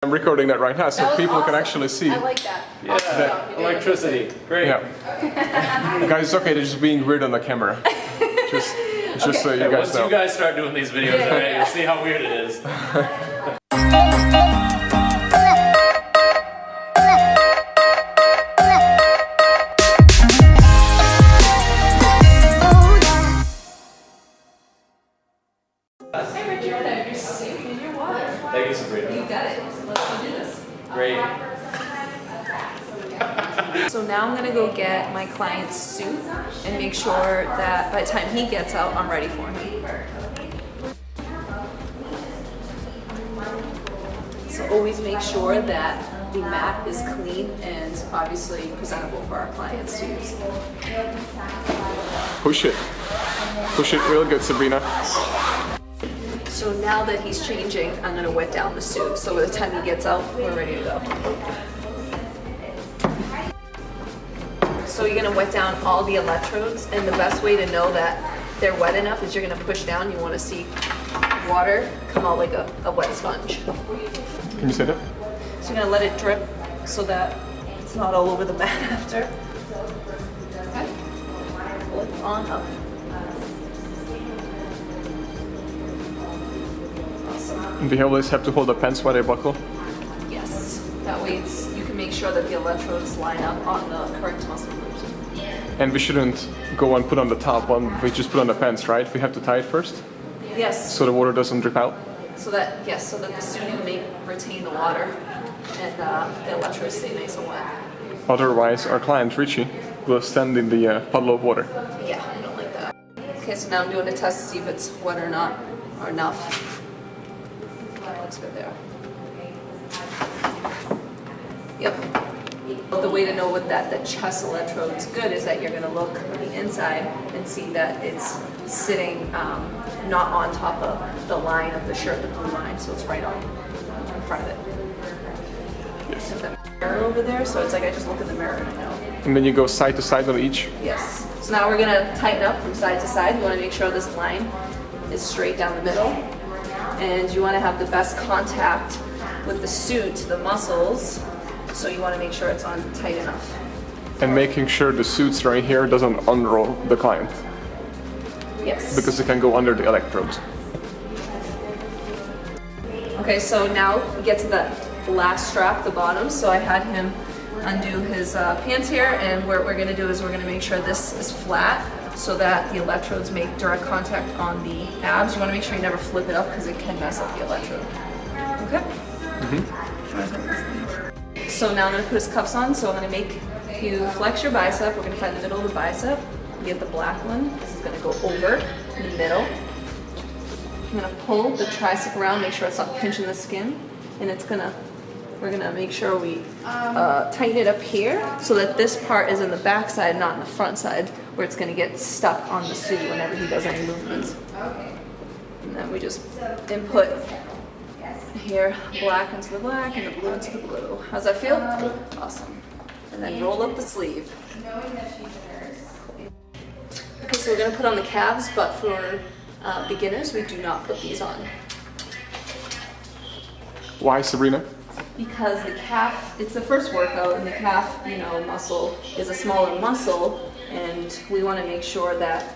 I'm recording that right now so people awesome. can actually see. I like that. Yeah, electricity. Great. Yeah. Guys, it's okay, they're just being weird on the camera. Just so you guys Once know. you guys start doing these videos, alright, you'll see how weird it is. Thank you, Sabrina. You got it. Let's go do this. Great. So now I'm gonna go get my client's suit and make sure that by the time he gets out, I'm ready for him. So always make sure that the mat is clean and obviously presentable for our clients to use. Push it. Push it real good, Sabrina. So now that he's changing, I'm gonna wet down the suit. So by the time he gets out, we're ready to go. So you're gonna wet down all the electrodes, and the best way to know that they're wet enough is you're gonna push down. You wanna see water come out like a wet sponge. Can you say that? So you're gonna let it drip so that it's not all over the mat after. Okay. Pull it on up. And we always have to hold the pants while they buckle. Yes. That way you can make sure that the electrodes line up on the correct muscle groups. And we shouldn't go and put on the top one, we just put on the pants, right? We have to tie it first, Yes. so the water doesn't drip out. So that the suit may retain the water and the electrodes stay nice and wet. Otherwise, our client, Richie, will stand in the puddle of water. Yeah, I don't like that. Okay, so now I'm doing a test to see if it's wet or not, or enough. Looks good there. Yep. The way to know what the chest electrode's good is that you're going to look on the inside and see that it's sitting not on top of the line of the shirt, the blue line, so it's right on in front of it. Yes. There's that mirror over there, so it's like I just look in the mirror and I know. And then you go side to side on each. Yes. So now we're going to tighten up from side to side. You want to make sure this line is straight down the middle. And you want to have the best contact with the suit, the muscles, so you want to make sure it's on tight enough. And making sure the suits right here doesn't unroll the client, Yes. because it can go under the electrodes. Okay, so now we get to the last strap, the bottom. So I had him undo his pants here, and what we're going to do is we're going to make sure this is flat so that the electrodes make direct contact on the abs. You want to make sure you never flip it up because it can mess up the electrode. Okay? So now I'm going to put his cuffs on. So I'm going to make you flex your bicep. We're going to find the middle of the bicep. Get the black one. This is going to go over in the middle. I'm going to pull the tricep around, make sure it's not pinching the skin. And we're going to make sure we tighten it up here so that this part is in the back side, not in the front side, where it's going to get stuck on the suit whenever he does any movements. And then we just input here black into the black and the blue into the blue. How's that feel? Awesome. And then roll up the sleeve. Okay, so we're going to put on the calves, but for beginners, we do not put these on. Why, Sabrina? Because the calf, it's the first workout, and the calf, muscle is a smaller muscle, and we want to make sure that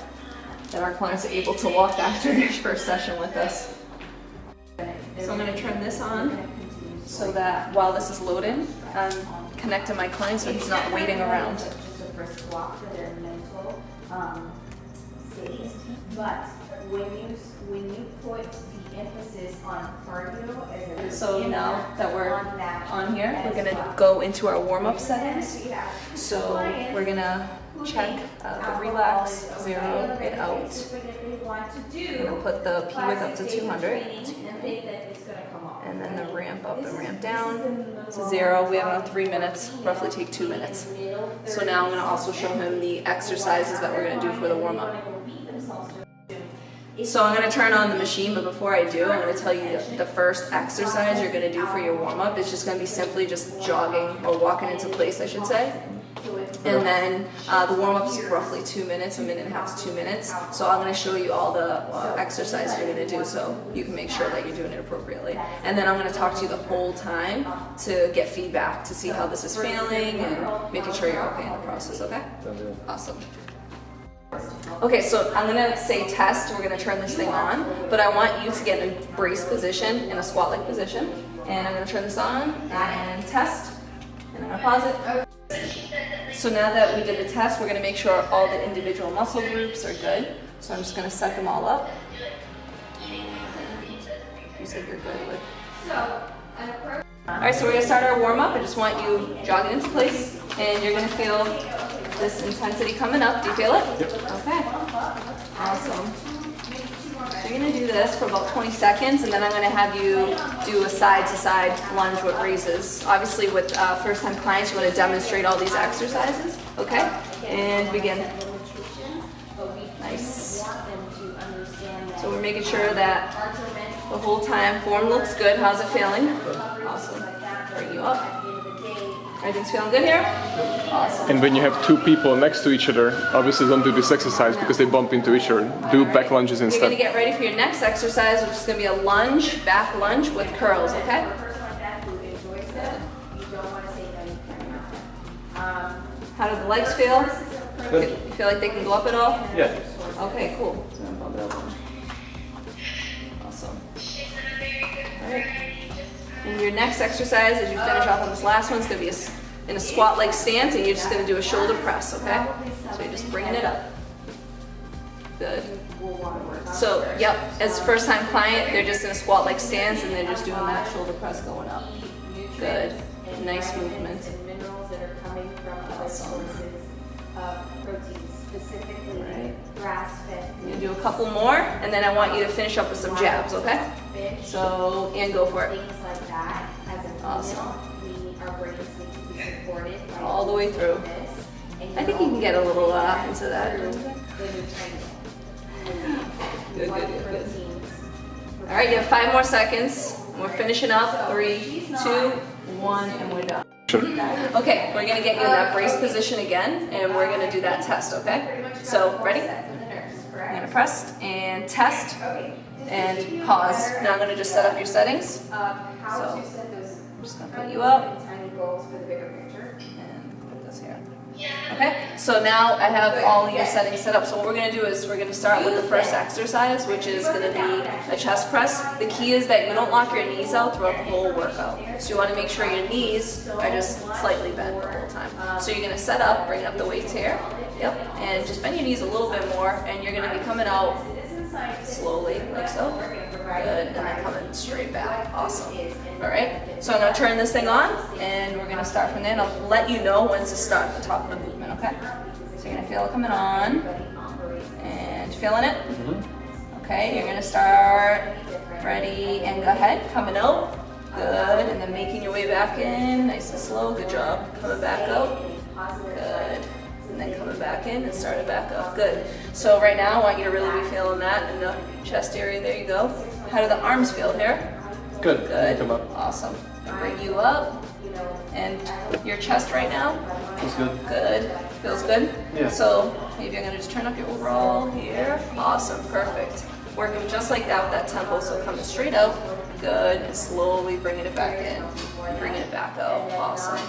our clients are able to walk after their first session with us. So I'm going to turn this on so that while this is loading, I'm connecting my client so he's not waiting around. But when you put the emphasis on cardio, So now that we're on here, we're gonna go into our warm-up settings. So we're gonna check the relax, 0, it out. We're gonna put the P width up to 200. And then the ramp up and ramp down to 0. We have about 3 minutes, roughly take 2 minutes. So now I'm gonna also show him the exercises that we're gonna do for the warm-up. So I'm going to turn on the machine, but before I do, I'm going to tell you the first exercise you're going to do for your warm-up is just going to be simply just jogging or walking into place, I should say. And then the warm-up is roughly 2 minutes, a minute and a half to 2 minutes. So I'm going to show you all the exercises you're going to do so you can make sure that you're doing it appropriately. And then I'm going to talk to you the whole time to get feedback to see how this is feeling and making sure you're okay in the process, okay? Awesome. Okay, so I'm gonna say test, we're gonna turn this thing on, but I want you to get in a brace position, in a squat-like position, and I'm gonna turn this on, and test, and I'm gonna pause it. So now that we did the test, we're gonna make sure all the individual muscle groups are good. So I'm just gonna set them all up. You said you're good with. Alright, so we're gonna start our warm-up. I just want you jogging into place, and you're gonna feel this intensity coming up. Do you feel it? Yep. Okay. Awesome. So you're gonna do this for about 20 seconds, and then I'm gonna have you do a side-to-side lunge with raises. Obviously, with first-time clients, you want to demonstrate all these exercises. Okay? And begin. Nice. So we're making sure that the whole time form looks good. How's it feeling? Awesome. Bring you up. Everything's feeling good here? Awesome. And when you have two people next to each other, obviously don't do this exercise because they bump into each other. Do back lunges You're instead. going to get ready for your next exercise, which is going to be a lunge, back lunge with curls, okay? How do the legs feel? Good. You feel like they can go up at all? Yeah. Okay, cool. So I'm gonna bump it up. Awesome. Alright. And your next exercise, as you finish off on this last one, is going to be in a squat-like stance, and you're just going to do a shoulder press, okay? So you're just bringing it up. Good. So, yep, as a first-time client, they're just in a squat-like stance, and they're just doing that shoulder press going up. Good. Nice movement. Awesome. Right. You're gonna do a couple more, and then I want you to finish up with some jabs, okay? So, and go for it. Awesome. All the way through. I think you can get a little into that. Good. All right, you have 5 more seconds. We're finishing up. 3, 2, 1, and we're done. Okay, we're gonna get you in that brace position again, and we're gonna do that test, okay? So, ready? I'm gonna press and test and pause. Now I'm gonna just set up your settings. So, I'm just gonna put you up and put this here. Okay, so now I have all your settings set up. So what we're gonna do is we're gonna start with the first exercise, which is gonna be a chest press. The key is that you don't lock your knees out throughout the whole workout. So you wanna make sure your knees are just slightly bent the whole time. So you're gonna set up, bring up the weights here. Yep, and just bend your knees a little bit more, and you're gonna be coming out slowly, like so. Good, and then coming straight back. Awesome. All right, so I'm gonna turn this thing on, and we're gonna start from there, and I'll let you know when to start at the top of the movement, okay? So you're gonna feel it coming on, and feeling it? Okay, you're gonna start, ready, and go ahead, coming out. Good, and then making your way back in, nice and slow, good job. Coming back out, good. And then coming back in and starting back up. Good. So right now I want you to really be feeling that in the chest area. There you go. How do the arms feel here? Good. Good. Come up. Awesome. And bring you up. And your chest right now? Feels good. Good. Feels good? Yeah. So maybe I'm going to just turn up your overall here. Awesome. Perfect. Working just like that with that tempo. So coming straight out. Good. And slowly bringing it back in. Bringing it back out. Awesome.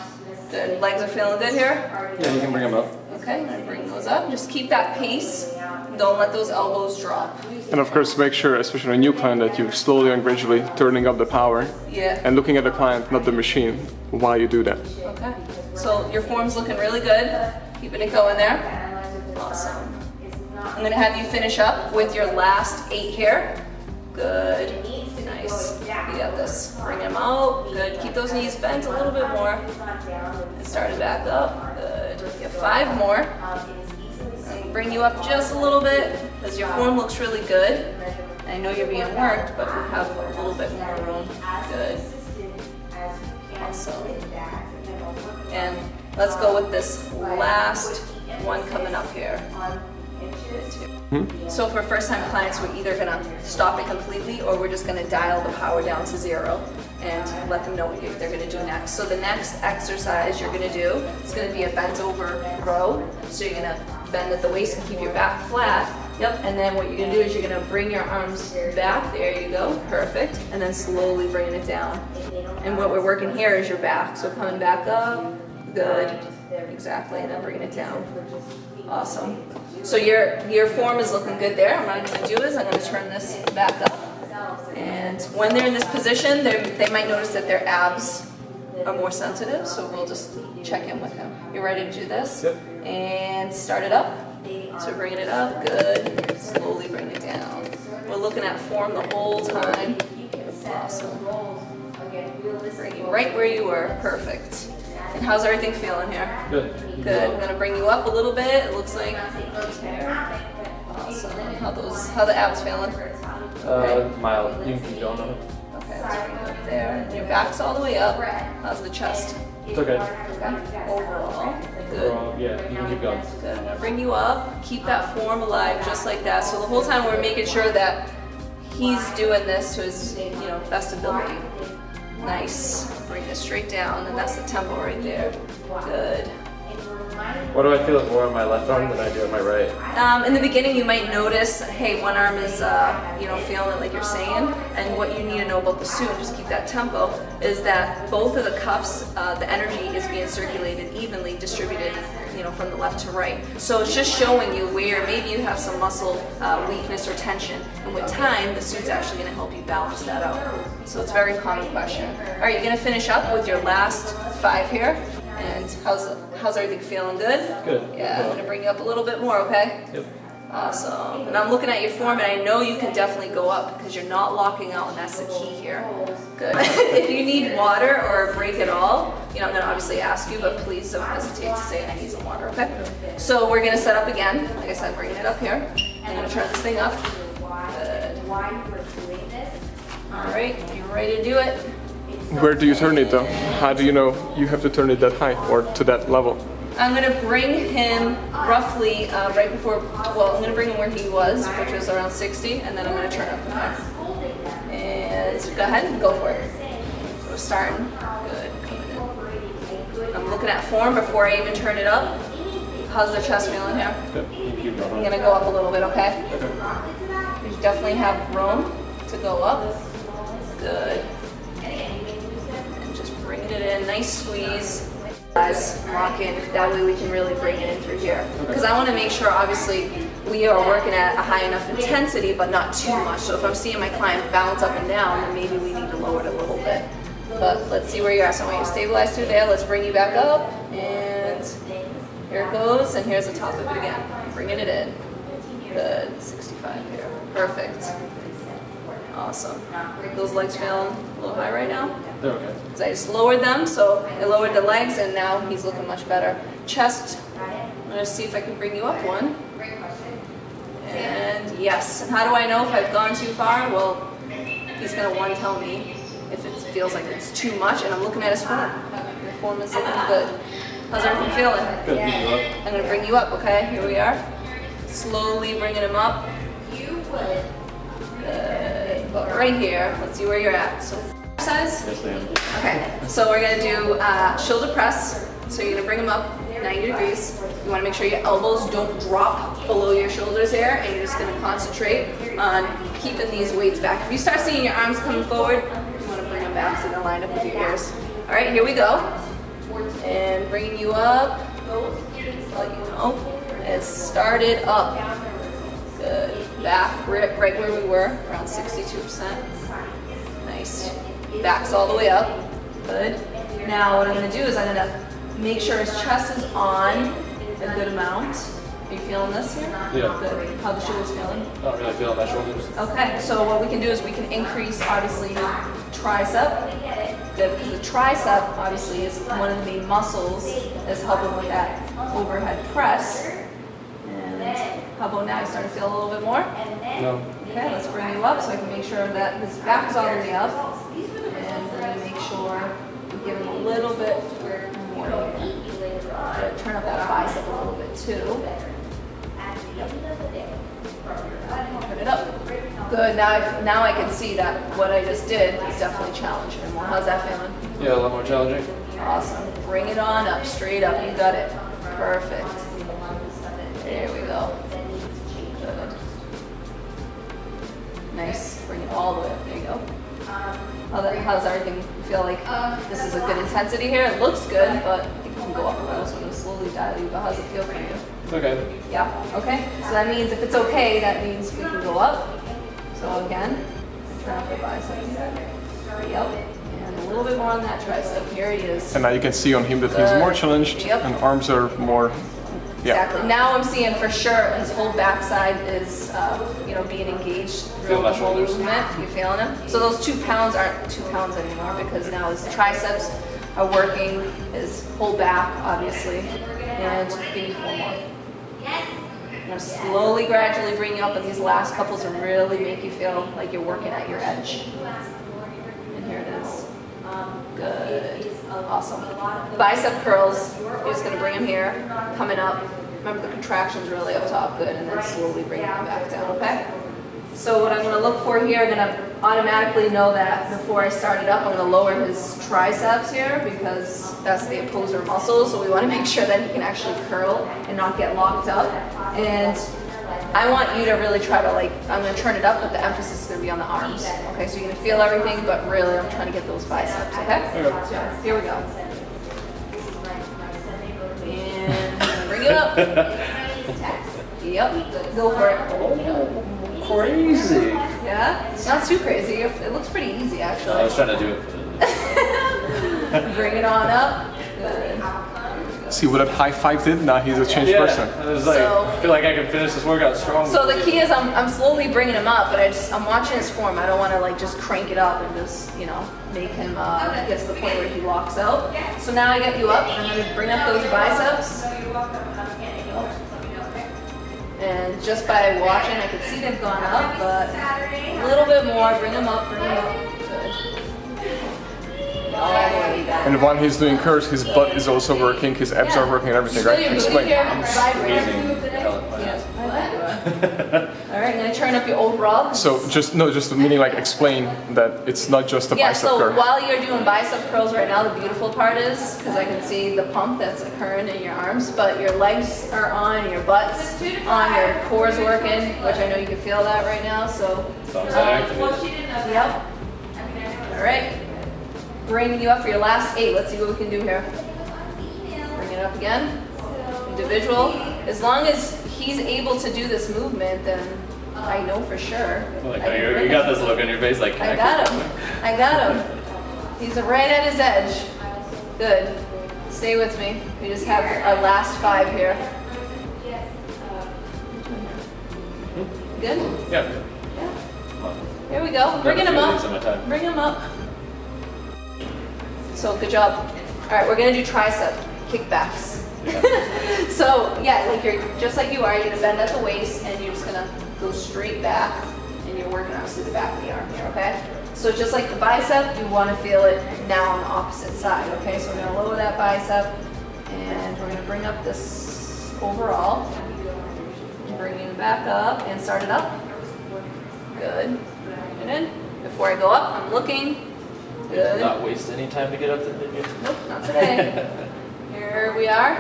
Good. Legs are feeling good here? Yeah, you can bring them up. Okay, and bring those up. Just keep that pace. Don't let those elbows drop. And of course, make sure, especially a new client, that you're slowly and gradually turning up the power Yeah. and looking at the client, not the machine, while you do that. Okay. So your form's looking really good. Keeping it going there. Awesome. I'm going to have you finish up with your last 8 here. Good. Nice. You got this. Bring them out. Good. Keep those knees bent a little bit more. And start it back up. Good. You have 5 more. And bring you up just a little bit because your form looks really good. I know you're being worked, but we have a little bit more room. Good. Awesome. And let's go with this last one coming up here. So for first-time clients, we're either gonna stop it completely or we're just gonna dial the power down to 0. and let them know what they're going to do next. So the next exercise you're going to do is going to be a bent over row. So you're going to bend at the waist and keep your back flat. Yep, and then what you're gonna do is you're gonna bring your arms back, there you go, perfect, and then slowly bringing it down. And what we're working here is your back, so coming back up, good, exactly, and then bringing it down. Awesome. So your form is looking good there. What I'm gonna do is I'm gonna turn this back up, and when they're in this position, they might notice that their abs are more sensitive, so we'll just check in with them. You ready to do this? Yep. And start it up. So bringing it up, good. Slowly bring it down. We're looking at form the whole time. Awesome. Bring you right where you were, perfect. And how's everything feeling here? Good. Good. I'm gonna bring you up a little bit. It looks like here. Awesome. How the abs feeling? Mild. You can keep going on it. Okay, let's bring it up there. And your back's all the way up. How's the chest? It's okay. Okay. Overall, good. Yeah, you can keep going. Good. I'm gonna bring you up. Keep that form alive, just like that. So the whole time we're making sure that he's doing this to his, best ability. Nice. Bring it straight down, and that's the tempo right there. Good. What do I feel more on my left arm than I do on my right? In the beginning, you might notice, hey, one arm is, feeling it like you're saying, and what you need to know about the suit, just keep that tempo, is that both of the cuffs, the energy is being circulated evenly, distributed, from the left to right. So it's just showing you where maybe you have some muscle weakness or tension, and with time, the suit's actually going to help you balance that out. So it's a very common question. All right, you're going to finish up with your last 5 here. And how's everything feeling? Good? Good. Yeah, I'm gonna bring you up a little bit more, okay? Yep. Awesome. And I'm looking at your form, and I know you can definitely go up because you're not locking out, and that's the key here. Good. If you need water or a break at all, I'm gonna obviously ask you, but please don't hesitate to say I need some water, okay? So we're gonna set up again. Like I said, bringing it up here. I'm gonna turn this thing up. Good. All right, you ready to do it? Where do you turn it though? How do you know you have to turn it that high or to that level? I'm going to bring him roughly I'm going to bring him where he was, which was around 60, and then I'm going to turn up from there. And go ahead and go for it. So we're starting. Good. Coming in. I'm looking at form before I even turn it up. How's the chest feeling here? Good. You can keep going I'm on going it. to go up a little bit, okay? You definitely have room to go up. Good. Bringing it in, nice squeeze. Guys, lock in. That way we can really bring it in through here. Because I want to make sure, obviously, we are working at a high enough intensity, but not too much. So if I'm seeing my client bounce up and down, then maybe we need to lower it a little bit. But let's see where you're at. So I want you to stabilize through there. Let's bring you back up. And here it goes. And here's the top of it again. Bringing it in. Good. 65 here. Perfect. Awesome. Those legs feeling a little high right now? They're okay. Because I just lowered them, so I lowered the legs, and now he's looking much better. Chest, I'm going to see if I can bring you up one. And yes. And how do I know if I've gone too far? Well, he's going to tell me if it feels like it's too much, and I'm looking at his form. The form is looking good. How's everything feeling? Good. You can go up. I'm going to bring you up, okay? Here we are. Slowly bringing him up. Good. But right here, let's see where you're at. So exercise? Yes, ma'am. Okay, so we're gonna do shoulder press. So you're gonna bring them up 90 degrees. You wanna make sure your elbows don't drop below your shoulders here, and you're just gonna concentrate on keeping these weights back. If you start seeing your arms coming forward, you wanna bring them back so they're lined up with your ears. All right, here we go. And bringing you up, let you know, it started up. Good. Back, right where we were, around 62%. Nice. Back's all the way up. Good. Now what I'm going to do is I'm going to make sure his chest is on a good amount. Are you feeling this here? Yeah. Good. How the shoulders feeling? I don't really feel my shoulders. Okay, so what we can do is we can increase, obviously, tricep. Good, because the tricep, obviously, is one of the main muscles that's helping with that overhead press. And how about now? You starting to feel a little bit more? No. Okay, let's bring you up so I can make sure that his back is all the way up. And we're going to make sure we give him a little bit more here. Turn up that bicep a little bit too. Yep. Put it up. Good. Good. Now I can see that what I just did is definitely challenging. Well, how's that feeling? Yeah, a lot more challenging. Awesome. Bring it on up, straight up. You got it. Perfect. There we go. Good. Nice. Bring it all the way up. There you go. How's everything? You feel like this is a good intensity here? It looks good, but I think we can go up a little, so I'm going to slowly dial you. But how's it feel for you? It's okay. Yeah? Okay. So that means if it's okay, that means we can go up. So again, turn up the biceps. Yep. And a little bit more on that tricep. Here he is. And now you can see on him that he's more challenged and arms are more. Yeah. Exactly. Now I'm seeing for sure his whole backside is, being engaged throughout the whole movement. You feeling him? So those 2 pounds aren't 2 pounds anymore because now his triceps are working, his whole back, obviously. And give me 4 more. I'm gonna slowly, gradually bring you up, and these last couples will really make you feel like you're working at your edge. And here it is. Good. Awesome. Bicep curls. You're just going to bring them here, coming up. Remember the contractions really up top. Good. And then slowly bring them back down, okay? So what I'm going to look for here, I'm going to automatically know that before I start it up, I'm going to lower his triceps here because that's the opposer muscle. So we want to make sure that he can actually curl and not get locked up. And I want you to really try to I'm going to turn it up, but the emphasis is going to be on the arms. Okay, so you're going to feel everything, but really I'm trying to get those biceps, okay? So here we go. And bring it up. Yep, go for it. Crazy. Yeah, it's not too crazy. It looks pretty easy, actually. I was trying to do it for the... Bring it on up. Good. See what that high five did? Now he's a changed person. I was like, I feel like I can finish this workout strong. So the key is I'm slowly bringing him up, but I'm watching his form. I don't want to just crank it up and just make him get to the point where he locks out. So now I get you up. I'm going to bring up those biceps. And just by watching, I can see they've gone up, but a little bit more. Bring them up. Bring them up. Good. All the way down. And while he's doing curls, his butt is also working, his abs are working and everything, right? Explain. Alright, I'm going to turn up your overall. So just meaning explain that it's not just a bicep so curl. while you're doing bicep curls right now, the beautiful part is, because I can see the pump that's occurring in your arms, but your legs are on, your butt's on, your core's working, which I know you can feel that right now, so. Yep. Alright. Bring you up for your last 8. Let's see what we can do here. Bring it up again. Individual. As long as he's able to do this movement, then I know for sure. You got this look on your face like, I got him. He's right at his edge. Good. Stay with me. We just have our last 5 here. Good? Yeah. Here we go. Bringing him up. Bring him up. So good job. All right, we're gonna do tricep kickbacks. So yeah, you're just like you are. You're gonna bend at the waist, and you're just gonna go straight back, and you're working obviously the back of the arm here. Okay. So just like the bicep, you want to feel it now on the opposite side. Okay. So we're gonna lower that bicep, and we're gonna bring up this overall. Bringing it back up and start it up. Good. Bring it in. Before I go up, I'm looking. Good. Not waste any time to get up to the gym. Nope, not today. Here we are.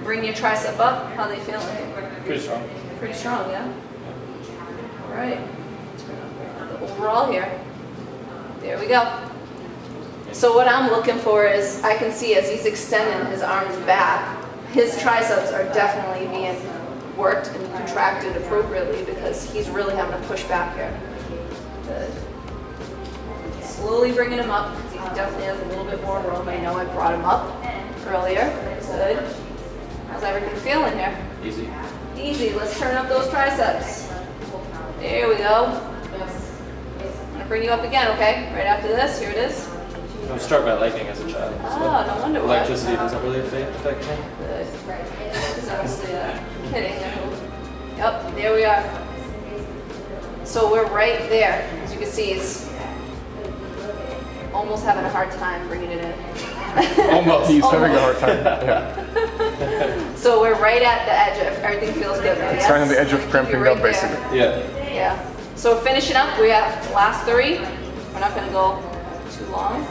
Bring your tricep up. How they feeling? Pretty strong. Pretty strong, yeah? All right. Turn up the overall here. There we go. So what I'm looking for is, I can see as he's extending his arms back, his triceps are definitely being worked and contracted appropriately because he's really having to push back here. Good. Slowly bringing him up because he definitely has a little bit more room. I know I brought him up earlier. Good. How's everything feeling here? Easy. Easy. Let's turn up those triceps. There we go. I'm going to bring you up again, okay? Right after this. Here it is. I was struck by lightning as a child. Oh, no wonder why. Electricity doesn't really affect me. Good. This is obviously kidding. Yep, there we are. So we're right there. As you can see, he's almost having a hard time bringing it in. Almost. He's having a hard time. Yeah. So we're right at the edge of everything feels good. Right? It's right on the edge of cramping right up, basically. Yeah. Yeah. So we're finishing up. We have the last 3. We're not going to go too long.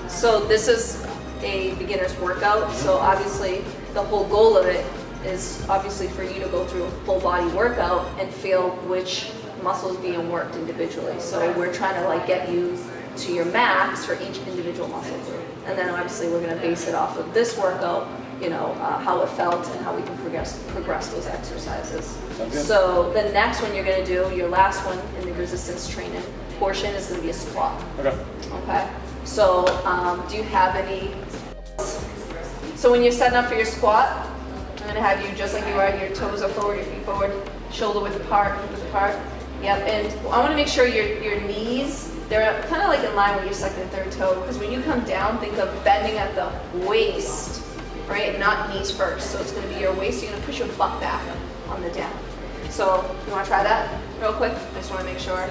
So this is a beginner's workout. So obviously the whole goal of it is obviously for you to go through a full body workout and feel which muscle is being worked individually. So we're trying to like get you to your max for each individual muscle group. And then obviously we're going to base it off of this workout, you know, how it felt and how we can progress those exercises. So the next one you're going to do, your last one in the resistance training portion, is going to be a squat. Okay. So do you have any? So when you're setting up for your squat, I'm going to have you just like you are. Your toes are forward, your feet forward, shoulder width apart, hip width apart. Yep. And I want to make sure your knees, they're kind of like in line with your second and third toe, because when you come down, think of bending at the waist, right? Not knees first. So it's going to be your waist. You're going to push your butt back on the down. So you want to try that real quick? I just want to make sure.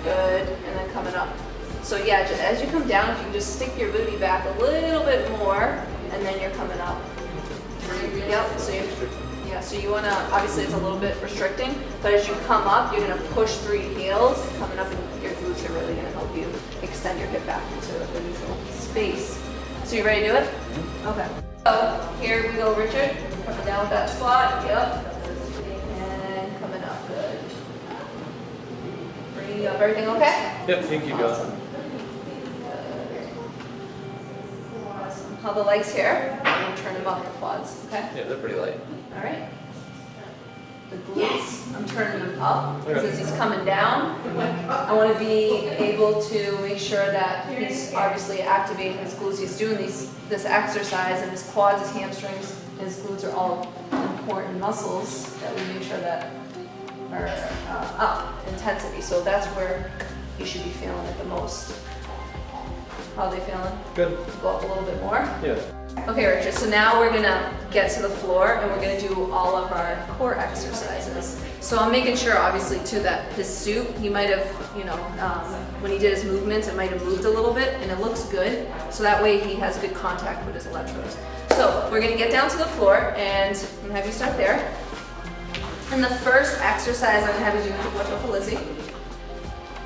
Good. And then coming up. So yeah, just as you come down, if you can just stick your booty back a little bit more, and then you're coming up. Yep. So you want to, obviously it's a little bit restricting, but as you come up, you're going to push through your heels, and coming up, and your glutes are really going to help you extend your hip back into the neutral space. So you ready to do it? Okay. So here we go, Richard. Coming down with that squat. Yep. And coming up. Good. Bringing you up. Everything okay? Yep, thank you, guys. Awesome. How the legs here? I'm going to turn them up, the quads. Okay? Yeah, they're pretty light. All right. The glutes, I'm turning them up because as he's coming down, I want to be able to make sure that he's obviously activating his glutes. He's doing this exercise, and his quads, his hamstrings, his glutes are all important muscles that we make sure that are up intensity. So that's where you should be feeling it the most. How are they feeling? Good. Go up a little bit more. Yeah. Okay, Richard, so now we're gonna get to the floor and we're gonna do all of our core exercises. So I'm making sure, obviously, too, that his suit, he might have, you know, when he did his movements, it might have moved a little bit, and it looks good. So that way he has good contact with his electrodes. So we're gonna get down to the floor, and I'm gonna have you start there. And the first exercise I'm gonna have you do, watch out for Lizzie.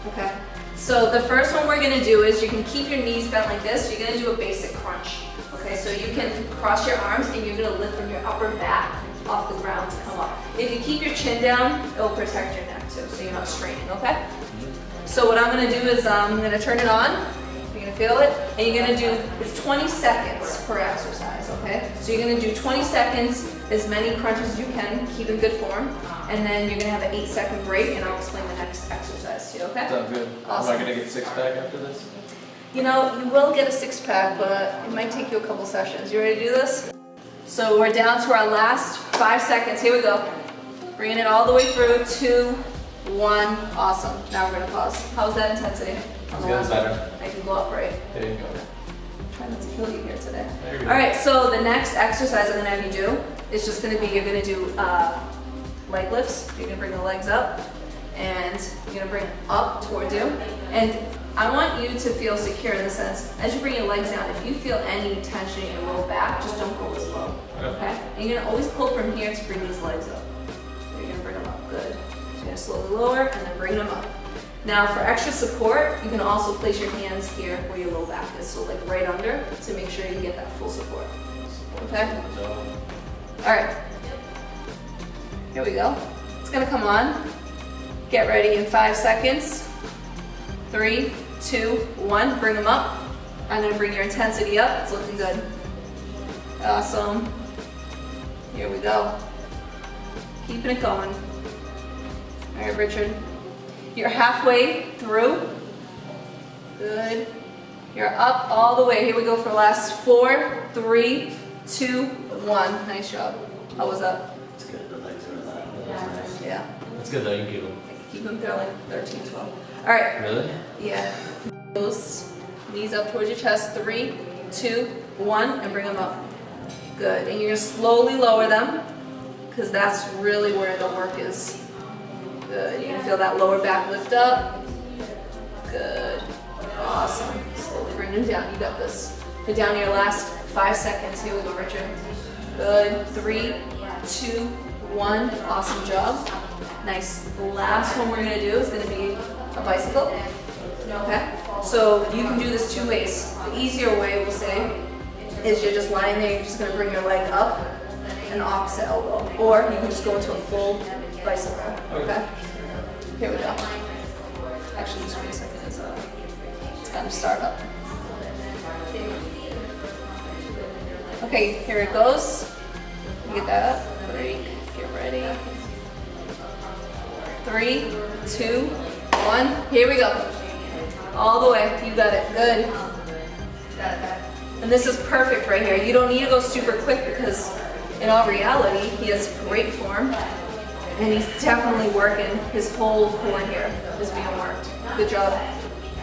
Okay. So the first one we're gonna do is you can keep your knees bent like this. You're gonna do a basic crunch. Okay, so you can cross your arms and you're gonna lift from your upper back off the ground to come up. If you keep your chin down, it'll protect your neck too, so you're not straining, okay? So what I'm gonna do is I'm gonna turn it on. You're gonna feel it, and you're gonna do, it's 20 seconds per exercise, okay? So you're gonna do 20 seconds, as many crunches as you can, keep in good form, and then you're gonna have an 8-second break, and I'll explain the next exercise to you, okay? Sounds good. Awesome. Am I gonna get 6-pack after this? You know, you will get a 6-pack, but it might take you a couple sessions. You ready to do this? So we're down to our last 5 seconds. Here we go. Bringing it all the way through. 2, 1. Awesome. Now we're gonna pause. How's that intensity? It's getting better. I can go up, right? There you go. Trying not to kill you here today. There you All go. right, so the next exercise I'm gonna have you do is just gonna be, you're gonna do leg lifts. You're gonna bring the legs up, and you're gonna bring it up towards you. And I want you to feel secure in the sense, as you bring your legs down, if you feel any tension in your low back, just don't go as low, okay? And you're gonna always pull from here to bring these legs up. So you're gonna bring them up, good. So you're gonna slowly lower and then bring them up. Now for extra support, you can also place your hands here where your low back is, so like right under, to make sure you get that full support, okay? All right, here we go. It's gonna come on. Get ready in 5 seconds. 3, 2, 1, bring them up. I'm gonna bring your intensity up, it's looking good. Awesome. Here we go. Keeping it going. All right, Richard. You're halfway through. Good. You're up all the way. Here we go for the last 4, 3, 2, 1. Nice job. How was that? It's good. The legs are alive. Yeah. It's good though. You can keep them. Keep them there like 13, 12. All right. Really? Yeah. Those knees up towards your chest. 3, 2, 1, and bring them up. Good. And you're gonna slowly lower them, because that's really where the work is. Good. You're gonna feel that lower back lift up. Good. Awesome. Slowly bring them down. You got this. Go down to your last 5 seconds. Here we go, Richard. Good. 3, 2, 1. Awesome job. Nice. The last one we're gonna do is gonna be a bicycle. Okay? So you can do this 2 ways. The easier way, we'll say, is you're just lying there, you're just gonna bring your leg up and opposite elbow. Or you can just go into a full bicycle. Okay? Here we go. Actually, just wait a second, it's gonna start up. Okay, here it goes. You get that up. Break. Get ready. 3, 2, 1. Here we go. All the way. You got it. Good. And this is perfect right here. You don't need to go super quick because in all reality, he has great form and he's definitely working. His whole core here is being worked. Good job.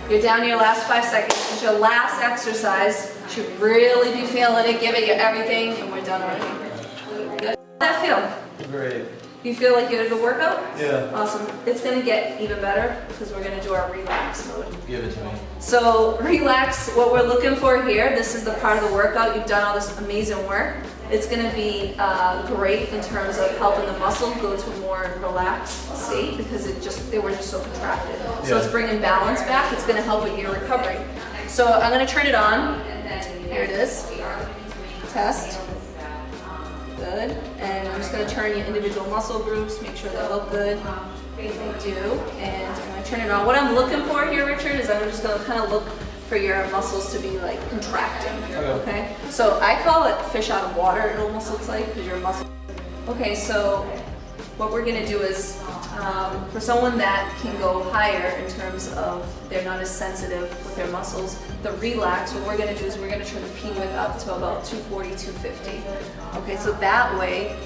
You're down to your last 5 seconds. It's your last exercise. You should really be feeling it. Give it your everything and we're done already. Good. How'd that feel? Great. You feel like you had a good workout? Yeah. Awesome. It's gonna get even better because we're gonna do our relax mode. Give it to me. So relax, what we're looking for here, this is the part of the workout, you've done all this amazing work. It's gonna be great in terms of helping the muscle go to a more relaxed state because they were just so contracted. So it's bringing balance back, it's gonna help with your recovery. So I'm gonna turn it on. Here it is. Test. Good. And I'm just going to turn your individual muscle groups, make sure they look good. They do. And I'm going to turn it on. What I'm looking for here, Richard, is I'm just going to kind of look for your muscles to be like contracting. Okay? So I call it fish out of water, it almost looks like, because your muscle. Okay, so what we're going to do is for someone that can go higher in terms of they're not as sensitive with their muscles, the relax, what we're going to do is we're going to turn the P width up to about 240, 250. Okay, so that way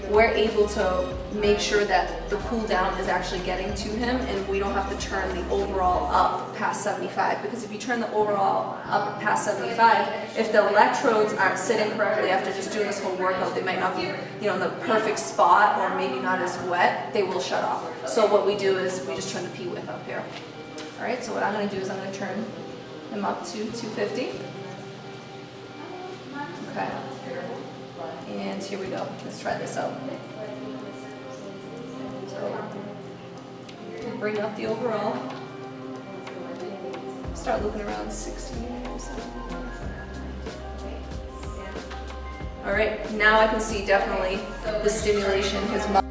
we're able to make sure that the cool down is actually getting to him and we don't have to turn the overall up past 75, because if you turn the overall up past 75, if the electrodes aren't sitting correctly after just doing this whole workout, they might not be, in the perfect spot or maybe not as wet, they will shut off. So what we do is we just turn the P width up here. All right, so what I'm going to do is I'm going to turn him up to 250. Okay. And here we go. Let's try this out. So, bring up the overall. Start looking around 60 or so. All right, now I can see definitely the stimulation, his muscle.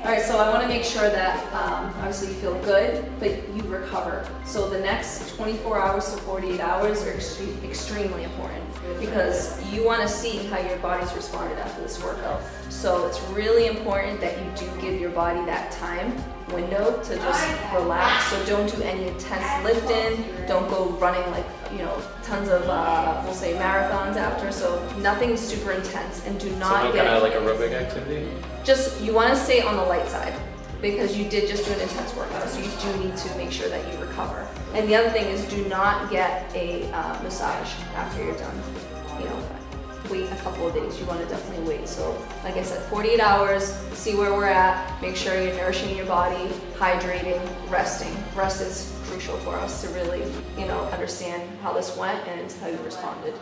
All right, so I want to make sure that obviously you feel good, but you recover. So the next 24 hours to 48 hours are extremely important because you want to see how your body's responded after this workout. So it's really important that you do give your body that time window to just relax. So don't do any intense lifting. Don't go running like, tons of, we'll say marathons after. So nothing super intense, and do not get... kind of like aerobic activity? Just, you want to stay on the light side because you did just do an intense workout. So you do need to make sure that you recover. And the other thing is do not get a massage after you're done. Wait a couple of days. You want to definitely wait. So like I said, 48 hours, see where we're at, make sure you're nourishing your body, hydrating, resting. Rest is crucial for us to really, understand how this went and how you responded.